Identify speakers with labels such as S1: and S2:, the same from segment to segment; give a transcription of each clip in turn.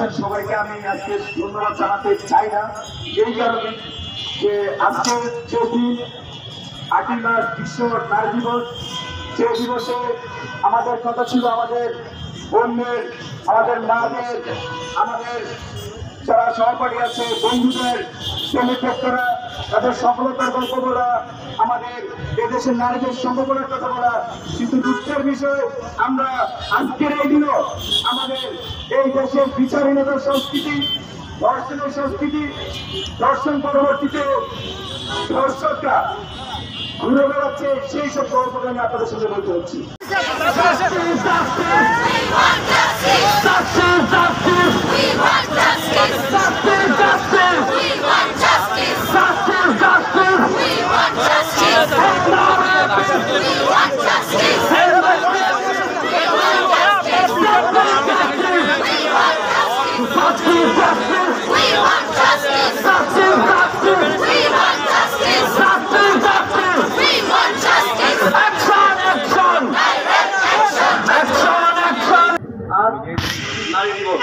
S1: আছেন সবাইকে আমি আজকে ধন্যবাদ জানাতে চাই না, এই কারণে যে আজকে যে দিন 8ই মার্চ বিশ্ব নারী দিবস, যে দিবসে আমাদের কথা ছিল আমাদের বোনদের, আমাদের মাদের, আমাদের যারা সহপাঠী আছে, বন্ধুদের, শ্রমিকরা, তাদের সফলতার গল্প বলা, আমাদের এদেশের নারীদের সম্ভাবনার কথা বলা। কিন্তু দুঃখের বিষয়, আমরা আজকের এই দিনও আমাদের এই দেশের বিচারহীনতার সংস্কৃতি, ধর্ষণের সংস্কৃতি, ধর্ষণ পরবর্তীতে ধর্ষকরা ঘুরে বেড়াচ্ছে, সেই সব গল্প আমি আপনাদের সাথে বলতে হচ্ছি। নারী দিবস,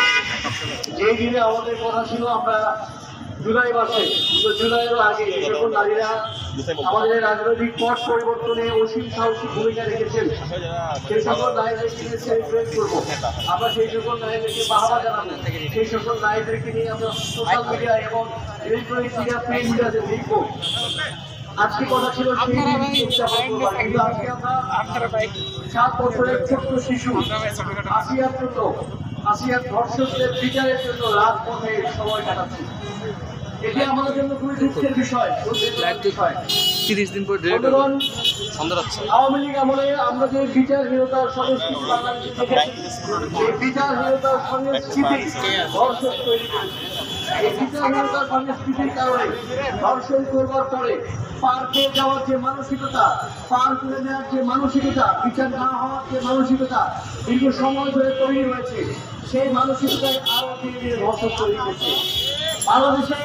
S1: যে দিনে আমাদের কথা ছিল আমরা জুলাই মাসে, জুলাইয়ের আগে যে সকল নারীরা আমাদের রাজনৈতিক পথ পরিবর্তনে অসীম সাহসী ভূমিকা রেখেছেন, সেই সকল নারীদেরকে নিয়ে সেলিব্রেট করবো। আমরা সেই সকল নারীদেরকে বাহবা জানাবো, সেই সকল নারীদেরকে নিয়ে আমরা সোশ্যাল মিডিয়া এবং ইলেকট্রনিক মিডিয়া, প্রিন্ট মিডিয়াতে লিখবো। আজকে কথা ছিল সেই কিন্তু আজকে আমরা 7 বছরের ছোট্ট শিশু আসিয়ার ধর্ষকদের বিচারের জন্য রাজপথে সময় কাটাচ্ছি। এটি আমাদের জন্য খুবই দুঃখের বিষয়।
S2: 30 দিন পর
S1: আওয়ামী লীগ আমলে আমরা যে বিচারহীনতার সংস্কৃতি বাংলাদেশে দেখেছি, এই বিচারহীনতার সংস্কৃতি ধর্ষক তৈরি করেছে। এই বিচারহীনতার সংস্কৃতির কারণে ধর্ষণ করবার পরে পার পেয়ে যাওয়ার যে মানসিকতা, পার করে দেওয়ার যে মানসিকতা, বিচার না হওয়ার যে মানসিকতা দীর্ঘ সময় ধরে তৈরি হয়েছে, সেই মানসিকতায় আরো ধীরে ধীরে ধর্ষক তৈরি করছে। বাংলাদেশে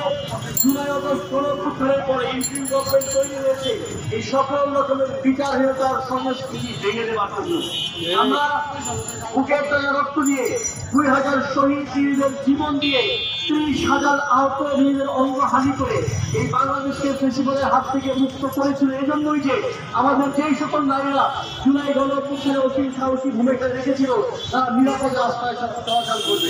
S1: জুলাই আগস্ট গণঅভ্যুত্থানের পরে ইন্টারিম গভর্নমেন্ট তৈরি হয়েছে এই সকল রকমের বিচারহীনতার সংস্কৃতি ভেঙে দেওয়ার জন্য। আমরা বুকের তলা রক্ত দিয়ে 2000 শহীদ বীরদের জীবন দিয়ে 30,000 আহত বীরদের অঙ্গহানি করে এই বাংলাদেশকে ফেসিবাদের হাত থেকে মুক্ত করেছিল। এই জন্যই যে আমাদের যেই সকল নারীরা জুলাই গণঅভ্যুত্থানে অসীম সাহসী ভূমিকা রেখেছিল, তারা নিরাপদে রাস্তায় চলাচল করবে।